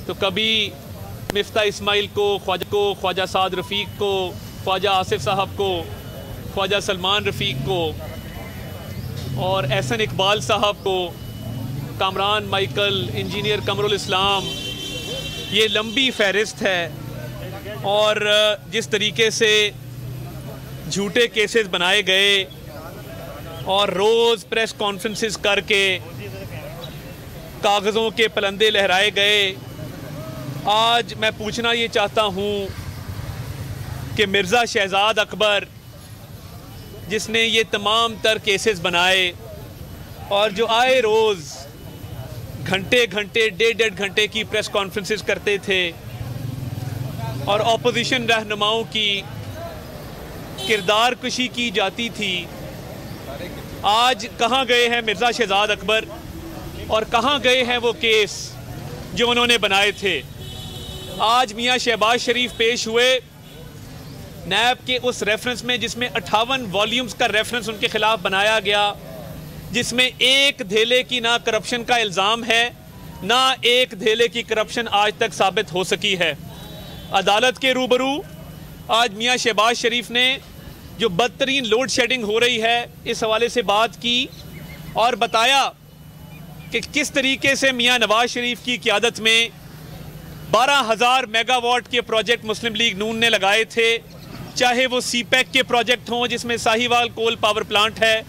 तो कभी मिफ्ता इस्माइल को, ख्वाजा साद रफ़ीक को, ख्वाजा आसिफ साहब को, ख्वाजा सलमान रफ़ीक को और एहसन इकबाल साहब को, कामरान माइकल, इंजीनियर कमरुल इस्लाम, ये लंबी फहरिस्त है। और जिस तरीके से झूठे केसेस बनाए गए और रोज़ प्रेस कॉन्फ्रेंसेस करके कागज़ों के पलंदे लहराए गए, आज मैं पूछना ये चाहता हूँ कि मिर्ज़ा शहजाद अकबर जिसने ये तमाम तर केसेस बनाए और जो आए रोज़ घंटे घंटे, डेढ़ घंटे की प्रेस कॉन्फ्रेंसेस करते थे और ऑपोजिशन रहनुमाओं की किरदार कुशी की जाती थी, आज कहाँ गए हैं मिर्ज़ा शहजाद अकबर और कहाँ गए हैं वो केस जो उन्होंने बनाए थे। आज मियाँ शहबाज शरीफ पेश हुए नैब के उस रेफरेंस में जिसमें 58 वॉल्यूम्स का रेफरेंस उनके खिलाफ बनाया गया, जिसमें एक धेले की ना करप्शन का इल्ज़ाम है, ना एक धेले की करप्शन आज तक साबित हो सकी है। अदालत के रूबरू आज मियाँ शहबाज शरीफ ने जो बदतरीन लोड शेडिंग हो रही है इस हवाले से बात की और बताया कि किस तरीके से मियाँ नवाज शरीफ की क़ियादत में 12,000 मेगावाट के प्रोजेक्ट मुस्लिम लीग नून ने लगाए थे, चाहे वो सीपैक के प्रोजेक्ट हों जिसमें साहिवाल कोल पावर प्लांट है,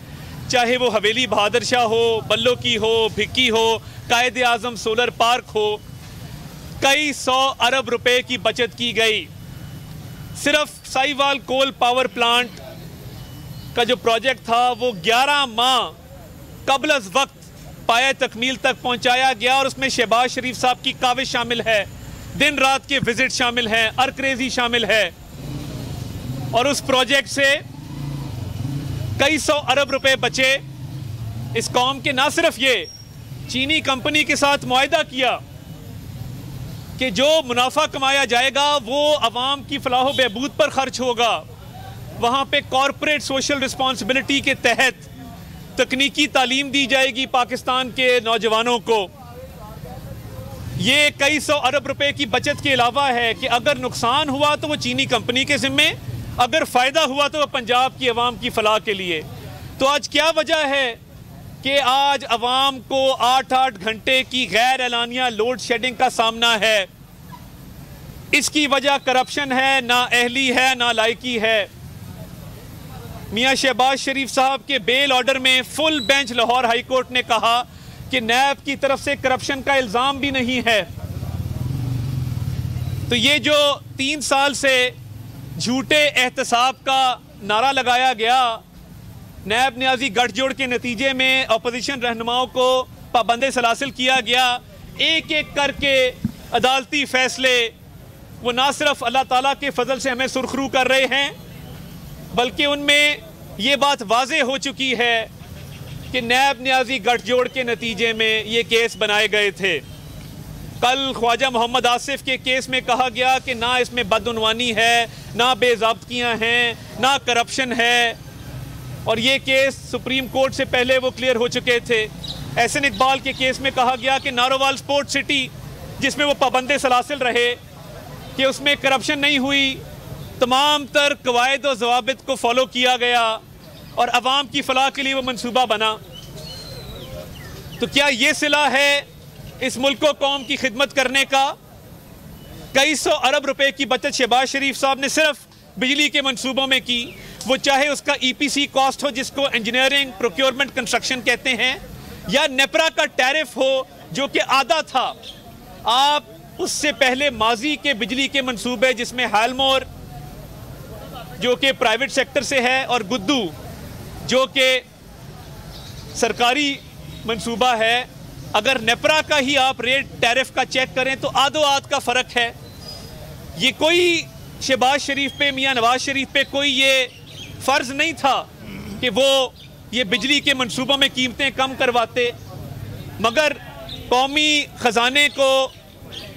चाहे वो हवेली बहादुर शाह हो, बल्लो की हो, भिक्की हो, कायदे आज़म सोलर पार्क हो। कई 100 अरब रुपए की बचत की गई। सिर्फ साहिवाल कोल पावर प्लांट का जो प्रोजेक्ट था वो 11 माह कबल अज़ वक्त पाया तकमील तक पहुंचाया गया और उसमें शहबाज शरीफ साहब की काविश शामिल है, दिन रात के विजिट शामिल हैं, अर्करेजी शामिल है और उस प्रोजेक्ट से कई 100 अरब रुपए बचे। इस कौम के ना सिर्फ ये चीनी कंपनी के साथ मुआहदा किया कि जो मुनाफा कमाया जाएगा वो अवाम की फलाह बहबूद पर खर्च होगा, वहाँ पे कॉरपोरेट सोशल रिस्पॉन्सिबिलिटी के तहत तकनीकी तालीम दी जाएगी पाकिस्तान के नौजवानों को। ये कई 100 अरब रुपए की बचत के अलावा है कि अगर नुकसान हुआ तो वो चीनी कंपनी के ज़िम्मे, अगर फ़ायदा हुआ तो वो पंजाब की अवाम की फलाह के लिए। तो आज क्या वजह है कि आज अवाम को 8-8 घंटे की गैर एलानिया लोड शेडिंग का सामना है? इसकी वजह करप्शन है, ना अहली है, ना लायकी है। मियाँ शहबाज शरीफ साहब के बेल ऑर्डर में full bench Lahore high court ने कहा कि नैब की तरफ से करप्शन का इल्ज़ाम भी नहीं है। तो ये जो 3 साल से झूठे एहतसाब का नारा लगाया गया, नैब न्याजी गठजोड़ के नतीजे में अपोजिशन रहनुमाओं को पाबंद सलासिल किया गया, एक एक करके अदालती फैसले वो ना सिर्फ अल्लाह ताला के फजल से हमें सुरखरू कर रहे हैं, बल्कि उनमें ये बात वाज़े हो चुकी है कि नैब न्याजी गठजोड़ के नतीजे में ये केस बनाए गए थे। कल ख्वाजा मोहम्मद आसिफ के केस में कहा गया कि ना इसमें बदउनवानी है, ना बेज़ाब्तियाँ हैं, ना करप्शन है, और ये केस सुप्रीम कोर्ट से पहले वो क्लियर हो चुके थे। एहसन इकबाल के केस में कहा गया कि नारोवाल स्पोर्ट सिटी जिसमें वो पाबंद सलासिल रहे कि उसमें करप्शन नहीं हुई, तमाम तर कवायद और ज़वाबित को फॉलो किया गया और अवाम की फलाह के लिए वो मंसूबा बना। तो क्या ये सिला है इस मुल्क को कौम की खिदमत करने का? कई 100 अरब रुपए की बचत शहबाज शरीफ साहब ने सिर्फ बिजली के मंसूबों में की, वो चाहे उसका EPC कॉस्ट हो जिसको इंजीनियरिंग प्रोक्योरमेंट कंस्ट्रक्शन कहते हैं, या नेपरा का टैरिफ हो जो कि आधा था। आप उससे पहले माजी के बिजली के मंसूबे जिसमें हालमोर जो कि प्राइवेट सेक्टर से है और गुद्दू जो कि सरकारी मंसूबा है, अगर नेपरा का ही आप रेट टैरिफ का चेक करें तो आधो आध का फ़र्क है। ये कोई शहबाज शरीफ पे, मियाँ नवाज शरीफ पे कोई ये फ़र्ज़ नहीं था कि वो ये बिजली के मंसूबों में कीमतें कम करवाते, मगर कौमी ख़जाने को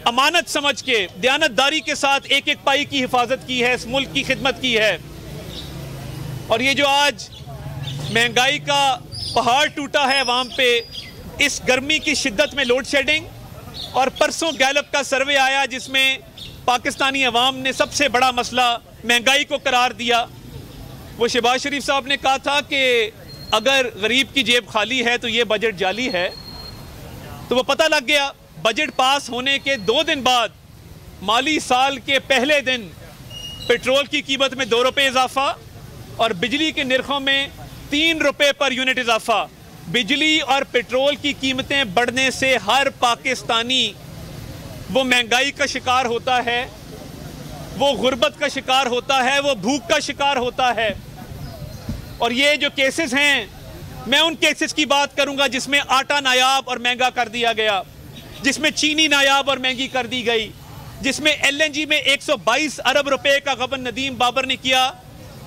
अमानत समझ के दयानतदारी के साथ एक एक पाई की हिफाजत की है, इस मुल्क की खिदमत की है। और ये जो आज महंगाई का पहाड़ टूटा है अवाम पे, इस गर्मी की शिद्दत में लोड शेडिंग, और परसों गैलप का सर्वे आया जिसमें पाकिस्तानी अवाम ने सबसे बड़ा मसला महंगाई को करार दिया। वो शहबाज शरीफ साहब ने कहा था कि अगर गरीब की जेब खाली है तो ये बजट जाली है। तो वो पता लग गया। बजट पास होने के 2 दिन बाद माली साल के पहले दिन पेट्रोल की कीमत में 2 रुपये इजाफा और बिजली के निर्खों में 3 रुपये पर यूनिट इजाफा। बिजली और पेट्रोल की कीमतें बढ़ने से हर पाकिस्तानी वो महंगाई का शिकार होता है, वो गुर्बत का शिकार होता है, वो भूख का शिकार होता है। और ये जो केसेस हैं, मैं उन केसेस की बात करूंगा जिसमें आटा नायाब और महंगा कर दिया गया, जिसमें चीनी नायाब और महंगी कर दी गई, जिसमें एलएनजी में 122 अरब रुपए का गबन नदीम बाबर ने किया।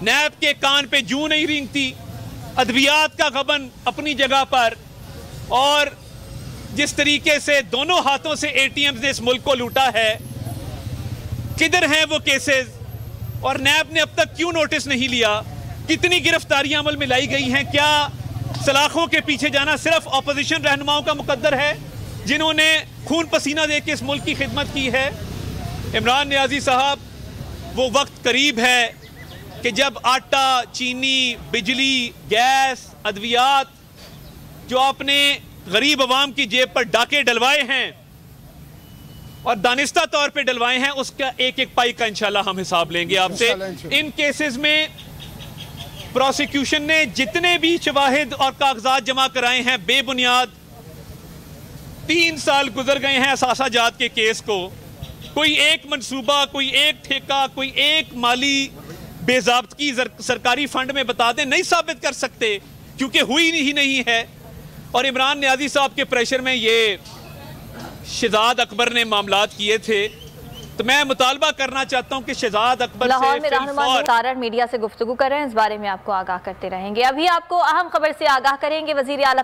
नैब के कान पे जूं नहीं रेंगती। अद्वियात का गबन अपनी जगह पर, और जिस तरीके से दोनों हाथों से एटीएम ने इस मुल्क को लूटा है, किधर हैं वो केसेस? और नैब ने अब तक क्यों नोटिस नहीं लिया? कितनी गिरफ्तारियां अमल में लाई गई हैं? क्या सलाखों के पीछे जाना सिर्फ अपोजिशन रहनुमाओं का मुकद्दर है जिन्होंने खून पसीना दे के इस मुल्क की खिदमत की है? इमरान नियाजी साहब, वो वक्त करीब है कि जब आटा, चीनी, बिजली, गैस, अद्वियात जो आपने गरीब अवाम की जेब पर डाके डलवाए हैं और दानिस्ता तौर पे डलवाए हैं, उसका एक एक पाई का इंशाल्लाह हम हिसाब लेंगे आपसे। इन केसेस में प्रोसिक्यूशन ने जितने भी शवाहिद और कागजात जमा कराए हैं बेबुनियाद। 3 साल गुजर गए हैं असासा जात के केस को। कोई एक मंसूबा, कोई एक ठेका, कोई एक माली बेज़ाब्तगी सरकारी फंड में बता दें, नहीं साबित कर सकते क्योंकि हुई ही नहीं है। और इमरान नियाजी साहब के प्रेशर में ये शहजाद अकबर ने मामलात किए थे। तो मैं मुतालबा करना चाहता हूं कि शहजाद अकबर लाहौर में रहनुमा मीडिया से गुफ्तगू कर रहे हैं, इस बारे में आपको आगाह करते रहेंगे। अभी आपको अहम खबर से आगाह करेंगे। वजीर आला